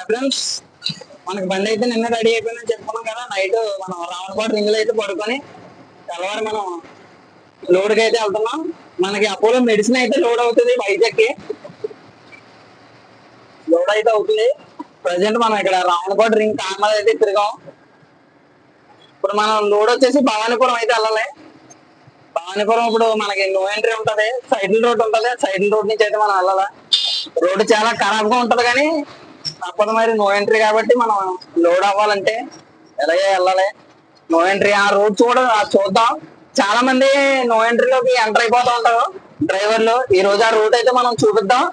Friends, మనకి బండి అయితే నిన్న రెడీ అయిపోయిందని చెప్పుకున్నాం కదా. నైట్ మనం రావణపాడు రింగ్ లో అయితే పడుకొని తెల్లవారు మనం లోడ్కి అయితే వెళ్తున్నాం. మనకి అపోలో మెడిసిన్ అయితే లోడ్ అవుతుంది, వైజాగ్ కి లోడ్ అయితే అవుతుంది. ప్రజెంట్ మనం ఇక్కడ రావణపాడు రింగ్ కామల్ అయితే తిరిగాం. ఇప్పుడు మనం లోడ్ వచ్చేసి భవానీపురం అయితే వెళ్ళాలి. భవానీపురం ఇప్పుడు మనకి నో ఎంట్రీ ఉంటది, సైకిల్ రోడ్ ఉంటది. సైకిల్ రోడ్ నుంచి అయితే మనం వెళ్ళాలి. రోడ్డు చాలా ఖరాబ్ గా ఉంటది కానీ తప్పదు, మరి నో ఎంట్రీ కాబట్టి మనం లోడ్ అవ్వాలంటే ఎలాగే వెళ్ళాలి. నో ఎంట్రీ ఆ రోడ్ చూద్దాం. చాలా మంది నో ఎంట్రీలోకి ఎంటర్ అయిపోతూ ఉంటారు డ్రైవర్లు. ఈ రోజు ఆ రూట్ అయితే మనం చూపిద్దాం.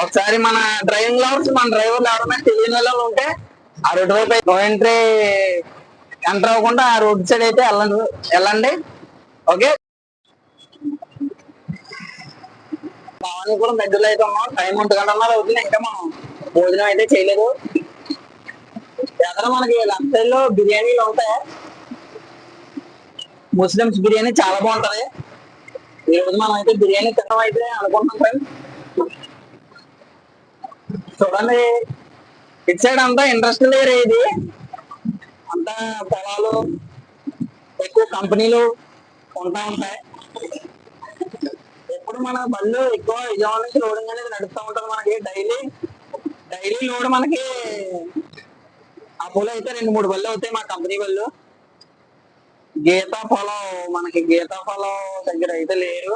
ఒకసారి మన డ్రైవింగ్ లవర్స్, మన డ్రైవర్లు ఎవరైనా తెలియని వాళ్ళు ఉంటే ఆ రోడ్ వైపు నో ఎంట్రీ ఎంటర్ అవ్వకుండా ఆ రోడ్ సైడ్ అయితే వెళ్ళండి. ఓకే, భవానీ కూడా దగ్గరలో అయితే ఉన్నాం. టైం 1 గంటన్నర అవుతుంది, ఇంకా మనం భోజనం అయితే చేయలేదు. ఎక్కడ మనకి లెఫ్ట్ సైడ్ లో బిర్యానీలు ఉంటాయి. ముస్లిమ్స్ బిర్యానీ చాలా బాగుంటది. ఈ రోజు మనం అయితే బిర్యానీ తినడం అయితే అనుకుంటున్నాం ఫ్రెండ్స్. చూడండి, ఇటు సైడ్ అంతా ఇండస్ట్రియల్ ఏరియా, ఇది అంతా పొలాలు, ఎక్కువ కంపెనీలు ఉంటా ఉంటాయి. ఎప్పుడు మన బండ్లు ఎక్కువ విజయవాడ నుంచి లోడింగ్ అనేది నడుస్తూ ఉంటుంది. మనకి డైలీ లోడ్ మనకి అపోలో అయితే 2-3 బళ్ళు అవుతాయి, మా కంపెనీ బళ్ళు. గీతా పొలం, మనకి గీతా పొలం దగ్గర అయితే లేరు.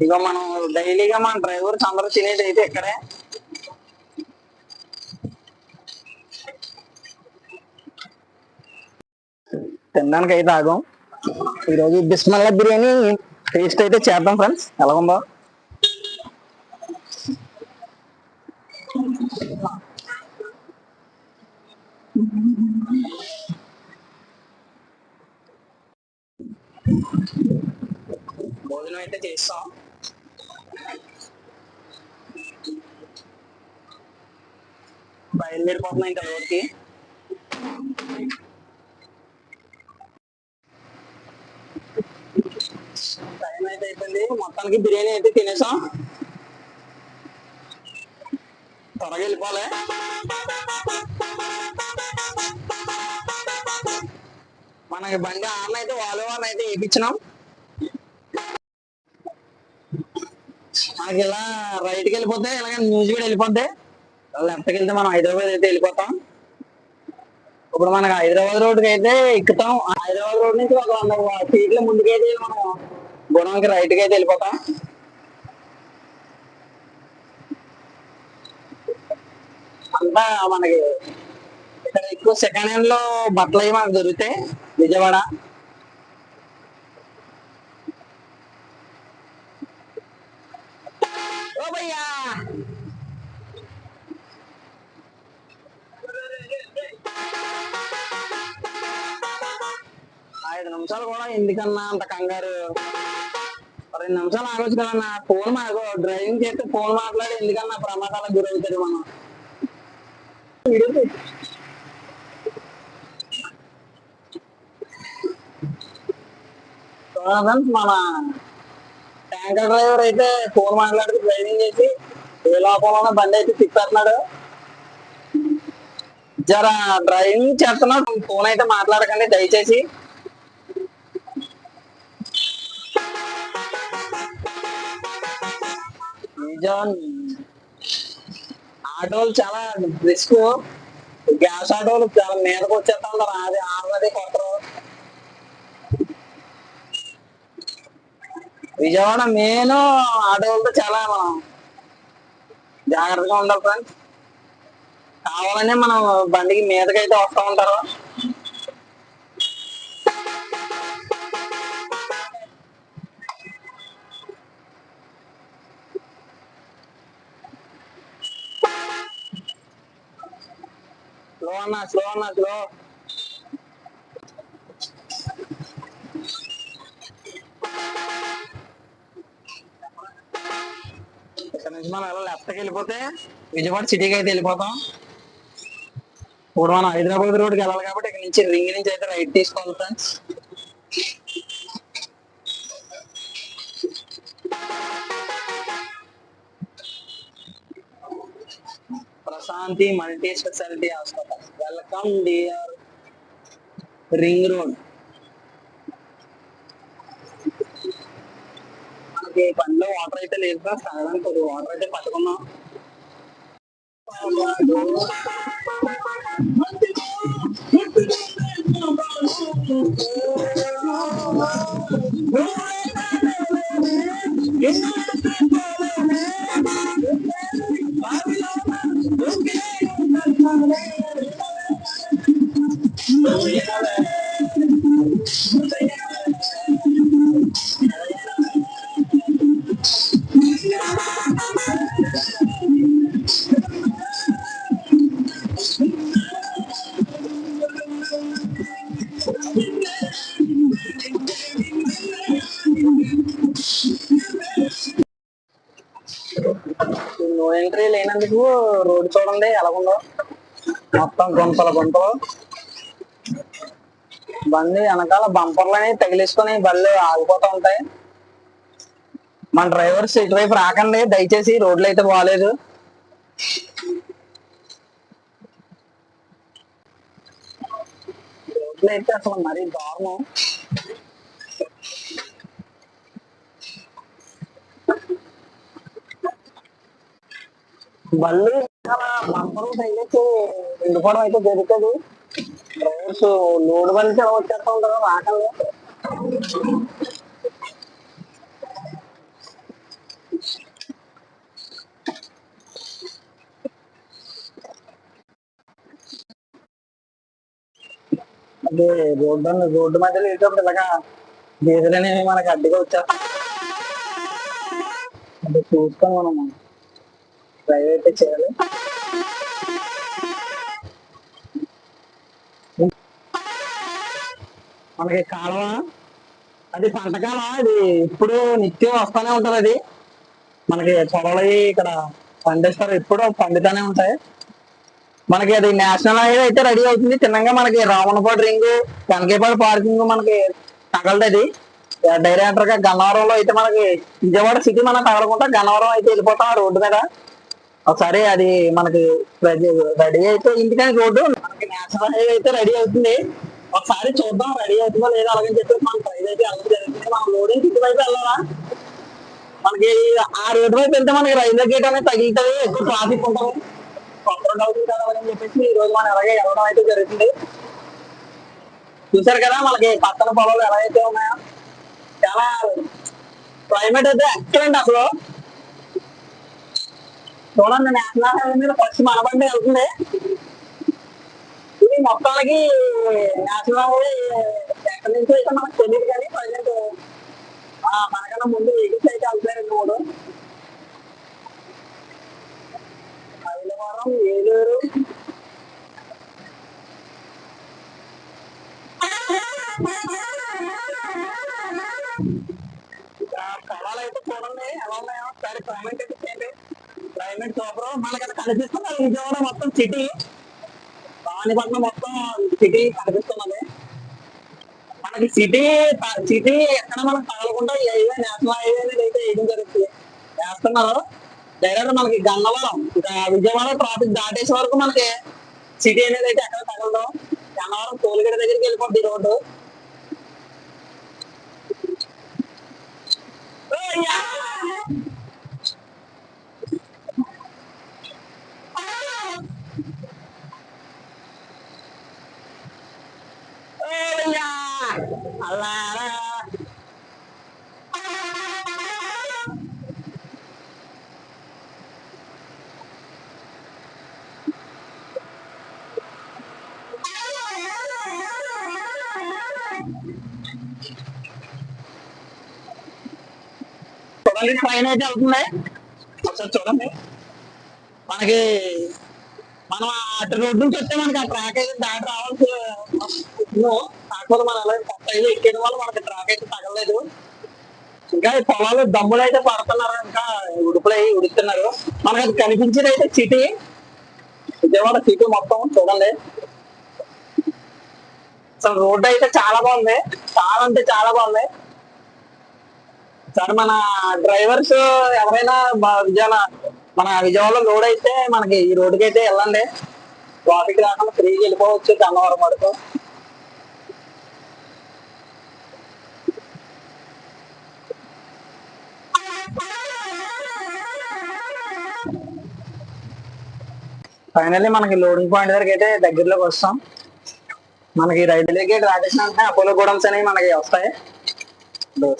ఇక మనం డైలీగా మన డ్రైవర్స్ అందరూ తినేది అయితే ఇక్కడే. తినడానికి అయితే ఆగం. ఈరోజు బిస్మిల్లా బిర్యానీ టేస్ట్ అయితే చేద్దాం ఫ్రెండ్స్, ఎలా ఉందో. భోజనం అయితే చేస్తాం. బయలుదేరిపోతున్నాం ఇంకా రోడ్కి. టైం అయితే అయిపోయింది. మొత్తానికి బిర్యానీ అయితే తినేసాం. త్వరగా వెళ్ళిపోలే. మనకి బండి ఆర్న్ అయితే వాళ్ళు అయితే వేయించినాం. మనకి ఇలా రైట్కి వెళ్ళిపోతే ఇలాగ న్యూజివీడ్ వెళ్ళిపోద్ది. లెఫ్ట్కి వెళ్తే మనం హైదరాబాద్ అయితే వెళ్ళిపోతాం. ఇప్పుడు మనకి హైదరాబాద్ రోడ్కి అయితే ఎక్కుతాం. హైదరాబాద్ రోడ్ నుంచి ఒక 100 ఫీట్ల ముందుకైతే మనం గుణంకి రైట్కి అయితే వెళ్ళిపోతాం. అంతా మనకి ఇక్కడ ఎక్కువ సెకండ్ హ్యాండ్ లో బట్టలు అవి మనకు దొరుకుతాయి విజయవాడ. ఓ భయ్యా, 5 నిమిషాలు కూడా ఎందుకన్నా అంత కంగారు? 2 నిమిషాలు ఆగొచ్చు కదన్నా. డ్రైవింగ్ చేస్తే ఫోన్ మాట్లాడి ఎందుకన్నా ప్రమాదాలకు గురవుతారు మనం. మన ట్యాంకర్ డ్రైవర్ అయితే ఫోన్ మాట్లాడుతూ డ్రైవింగ్ చేసి ఏ లోపల బండి అయితే తిప్పేస్తున్నాడు. జర డ్రైవింగ్ చేస్తున్నాడు, ఫోన్ అయితే మాట్లాడకండి దయచేసి. ఆటోలు చాలా రిస్క్. గ్యాస్ ఆటోలు చాలా మీదకి వచ్చేస్తా ఉంటారు. అది ఆడది కొట్టరు. విజయవాడ మెయిన్ ఆటోలతో చాలా మనం జాగ్రత్తగా ఉండాలి ఫ్రెండ్స్. కావాలనే మనం బండికి మీదకైతే వస్తూ ఉంటారు. స్లో అన్నా స్లో. ఇక్కడ నుంచి మనం ఎలా లెఫ్ట్కి వెళ్ళిపోతే విజయవాడ సిటీకి అయితే వెళ్ళిపోతాం. ఇప్పుడు మనం హైదరాబాద్ రోడ్కి వెళ్ళాలి కాబట్టి ఇక్కడ నుంచి రింగ్ నుంచి అయితే రైట్ తీసుకోవాలి friends. Prashanti multi specialty hospital. Welcome dear ring road. మనకి పనిలో వాటర్ అయితే లేదు సార్, తాగడానికి కొద్దిగా వాటర్ అయితే పట్టుకున్నాం. నో ఎంట్రీ లేనందుకు రోడ్ చూడండి ఎలాగుందో, మొత్తం గుంతలు గుంతలు. బండి వెనకాల బంపర్లని తగిలిసుకొని బళ్ళు ఆగిపోతూ ఉంటాయి. మన డ్రైవర్స్ ఇటువైపు రాకండి దయచేసి, రోడ్లు అయితే బాగాలేదు. రోడ్లు అయితే అసలు మరీ దారుణం. బళ్ళు బంపరు తగిలించి ఎండుకోవడం అయితే జరుగుతుంది. డ్రైవర్స్ లోడ్ బండి ఎలా వచ్చేస్తూ ఉంటారో రాకండి. అదే రోడ్డు మధ్యలో వెళ్ళేటప్పుడు ఇలాగా డీజిల్ అనేవి మనకి అడ్డుగా వచ్చేస్తాం. అంటే చూసుకొని మనం డ్రైవ్ అయితే చేయాలి. మనకి కాలువ అది పంటకాలం, అది ఇప్పుడు నిత్యం వస్తానే ఉంటది. అది మనకి పొలాలు ఇక్కడ పండిస్తారు, ఎప్పుడు పండుతానే ఉంటాయి. మనకి అది నేషనల్ హైవే అయితే రెడీ అవుతుంది. చిన్నగా మనకి రావణపాడు రింగ్, కనకేపాడు పార్కింగ్ మనకి తగలది. డైరెక్టర్ గా గన్నవరంలో అయితే మనకి విజయవాడ సిటీ మనం తగలకుండా గన్నవరం అయితే వెళ్ళిపోతాం ఆ రోడ్డు మీద. ఒకసారి అది మనకి రెడీ అయితే ఇంటికని రోడ్డు మనకి నేషనల్ హైవే అయితే రెడీ అవుతుంది. ఒకసారి చూద్దాం రెడీ అవుతుందో లేదా, అలాగని చెప్పి మనం ట్రైన్ అయితే వెళ్ళడం జరుగుతుంది. మనం లోడింగ్ సిటీ వైపు వెళ్ళాలా, మనకి ఆ రోడ్డు వైపు వెళ్తే మనకి రైల్వే గేట్ అనేది తగిలితుంది, ఎక్కువ ట్రాఫిక్ ఉంటుంది, కొత్త అవుతుంది కదా అని చెప్పేసి ఈ రోజు మనం ఎలాగే వెళ్ళడం అయితే జరుగుతుంది. చూసారు కదా మనకి పక్కన పొలాలు ఎలా అయితే ఉన్నాయో, చాలా క్లైమేట్ అయితే ఎక్సలెంట్. అసలు చూడండి, నేషనల్ హైవే మీద ఫస్ట్ మన బండి వెళ్తుంది. ఇది మొత్తానికి నేషనల్ హైవే ఎక్కడి నుంచి అయితే మనకు తెలియదు, కానీ ప్రజెంట్ మనకన్నా ముందు వెహికల్స్ అయితే వెళ్తాయి. 2 మైలవరం, ఏలూరు, పొలాలు అయితే చూడండి ఎలా ఉన్నాయో ఒకసారి కామెంట్ అయితే చేయండి. Climate super. మనకి అక్కడ కనిపిస్తున్నది విజయవాడ మొత్తం సిటీ, భవానీపట్నం మొత్తం సిటీ కనిపిస్తున్నది. మనకి సిటీ ఎక్కడ మనకు తగలకుండా ఈ హైవే నేషనల్ హైవే అనేది అయితే వేయడం జరుగుతుంది, వేస్తున్నారు. డైరెక్ట్ మనకి గన్నవరం విజయవాడ ట్రాఫిక్ దాటేసే వరకు మనకి సిటీ అనేది అయితే ఎక్కడ తగలదు. గన్నవరం టోల్గేట్ దగ్గరికి వెళ్ళిపోద్ది రోడ్డు. చూడండి ట్రైన్ అయితే వెళ్తుంది, ఒకసారి చూడండి. మనకి మనం అటు రోడ్డు నుంచి వస్తే మనకి ఆ ట్రాక్ అయితే దాటి రావాల్సి కాకపోతే మనం ఎలా కొత్త అయితే ఎక్కేయడం వల్ల మనకి ట్రాక్ అయితే తగలేదు. ఇంకా పొలాలు దమ్ములు అయితే పడుతున్నారు, ఇంకా ఉడుతున్నారు. మనకి అది కనిపించేది అయితే సిటీ, విజయవాడ సిటీ మొత్తం చూడండి. అసలు రోడ్డు అయితే చాలా బాగుంది, చాలా అంటే చాలా బాగుంది. సార్ మన డ్రైవర్స్ ఎవరైనా విజయాల మన విజయవాడలో లోడ్ అయితే మనకి ఈ రోడ్డుకి అయితే వెళ్ళండి, ట్రాఫిక్ రాకుండా ఫ్రీగా వెళ్ళిపోవచ్చు గన్నవరం వరకు. ఫైనల్లీ మనకి లోడింగ్ పాయింట్ దగ్గరికి అయితే దగ్గరలోకి వస్తాం. మనకి రైల్వే గేట్ రాజేసిన అంటే అపోలో గోడౌన్స్ అనేవి మనకి వస్తాయి.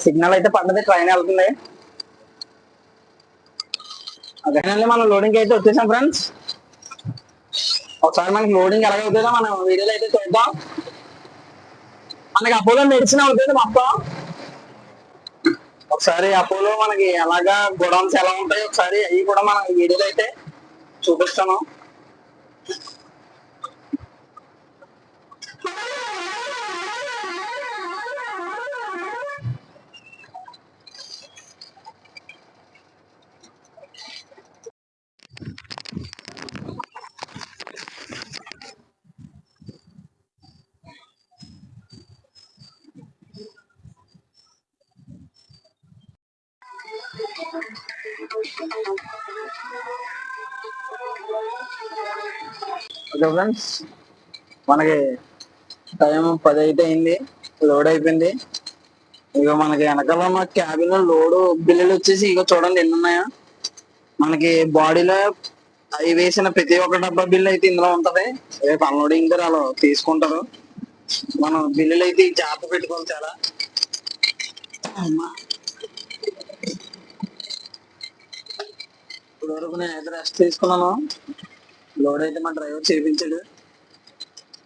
సిగ్నల్ అయితే పడ్డది, ట్రైన్ వెళ్తుంది. ఫైనల్లీ మనం లోడింగ్ అయితే వచ్చేసాం ఫ్రెండ్స్. ఒకసారి మనకి లోడింగ్ ఎలాగవుతుందో మనం వీడియోలో అయితే చూద్దాం. మనకి అపోలో మెడిసిన్ అవుతుంది మొత్తం. ఒకసారి అపోలో మనకి ఎలాగా గోడౌన్స్ ఎలా ఉంటాయి ఒకసారి అవి కూడా మనం వీడియోలో అయితే చూపిస్తాను. ఓకే ఫ్రెండ్స్, మనకి టైం 10 అయితే అయింది, లోడ్ అయిపోయింది. ఇక మనకి వెనకాల ఉన్న క్యాబిన్ లోడ్ బిల్లులు వచ్చేసి ఇక చూడండి ఎన్ని ఉన్నాయా. మనకి బాడీలో అవి వేసిన ప్రతి ఒక్క డబ్బా బిల్లు అయితే ఇందులో ఉంటది. రేపు అన్లోడింగ్ దగ్గర అలా తీసుకుంటారు. మనం బిల్లులు అయితే జాగ్రత్త పెట్టుకోవాలి చాలా. ఇప్పుడు వరకు నేను అయితే రెస్ట్ తీసుకున్నాను. లోడ్ అయితే మా డ్రైవర్ చేయించాడు.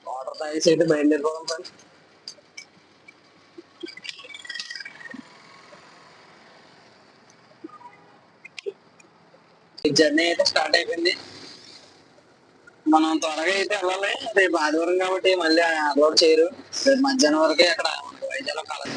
వాటర్ తాగేసి అయితే బయలుదేరిపోదాం ఫ్రెండ్స్. ఈ జర్నీ అయితే స్టార్ట్ అయిపోయింది. మనం త్వరగా అయితే వెళ్ళాలి, రేపు ఆదివారం కాబట్టి మళ్ళీ అప్లోడ్ చేయరు. రేపు మధ్యాహ్నం వరకే అక్కడ వైజాగ్లో కాలేదు.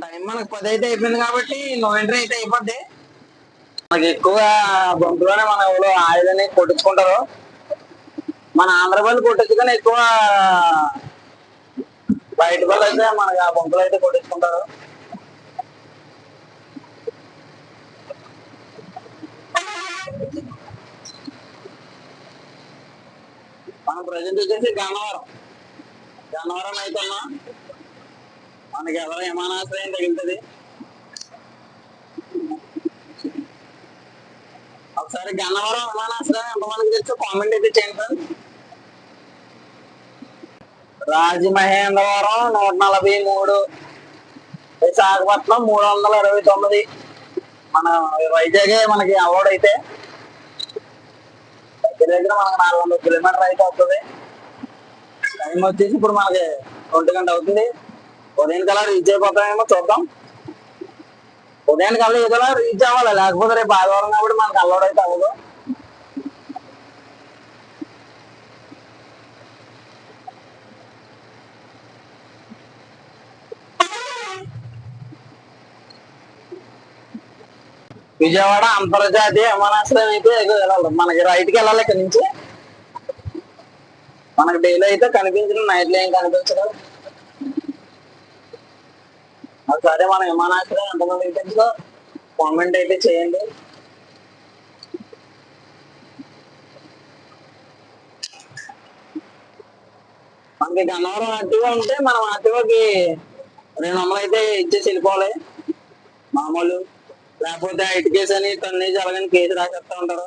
టైం మనకు 10 అయితే అయిపోయింది కాబట్టి నో ఎంట్రీ అయితే అయిపోద్ది. మనకి ఎక్కువగా గొంతులోనే మన ఊళ్ళో ఆయుధాన్ని కొట్టించుకుంటారు. మన ఆంధ్ర వాళ్ళు కొట్టించుకొని ఎక్కువ బయట వాళ్ళు అయితే మనకి ఆ బొంకులు అయితే కొట్టించుకుంటారు. మనం ప్రజెంట్ వచ్చేసి గన్నవరం అయితే ఉన్నా. మనకి ఎవరో విమానాశ్రయం తగులుతుంది. ఒకసారి గన్నవరం విమానాశ్రయం ఎంతమందికి తెలుసు కామెంట్ అయితే చేయండి. రాజమహేంద్రవరం 143, విశాఖపట్నం 329. మన వైజాగ్ మనకి అవార్డు అయితే దగ్గర మనకి 400 కిలోమీటర్ అయితే వస్తుంది. టైం వచ్చేసి ఇప్పుడు మనకి 1 గంట అవుతుంది. ఉదయం కల్లా రీచ్ అయిపోతామేమో చూద్దాం. ఉదయానికి కల్లా ఏదైనా రీచ్ అవ్వాలి, లేకపోతే రేపు ఆదివారం కాబట్టి మనకి అలవాటు అయితే అవ్వదు. విజయవాడ అంతర్జాతీయ విమానాశ్రయం అయితే వెళ్ళాలి. మనకి రైట్కి వెళ్ళాలి ఇక్కడ నుంచి. మనకి డైలీ అయితే కనిపించడం, నైట్లో ఏం కనిపించడం. ఒకసారి మన విమానాశ్రయం ఎంతమందికి తెలుసో కామెంట్ అయితే చేయండి. మనకి గన్నవరం ఆర్టీఓ ఉంటే మనం ఆర్టీఓకి 200 అయితే ఇచ్చేసి వెళ్ళిపోవాలి మామూలు. లేకపోతే ఐటీ కేసు అని టన్నేజ్ అలాగని కేసు రాసేస్తా ఉంటారు.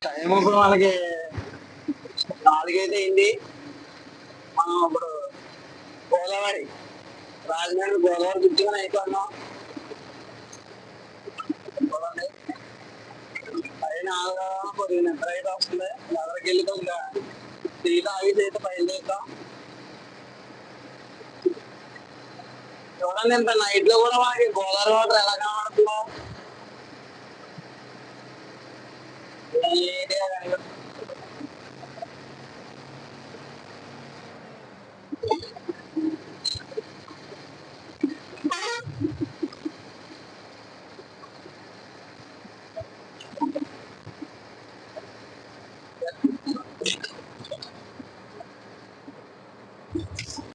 టైం ఇప్పుడు మనకి 4 అయితే అయింది. మనం ఇప్పుడు గోదావరి రాజమండ్రి గోదావరి కూర్చొని అయిపోన్నాం. చూడండి పైన కొద్దిగా నిద్ర అయితే వస్తుంది. ఎవరికి వెళ్ళి కొద్దిగా టీ తాగేసి అయితే బయలుదేరుతాం. చూడండి ఇంత నైట్ లో కూడా మనకి గోదావరి వాటర్ ఎలా కనబడుతుందో. ఈ ఏరియా కనుక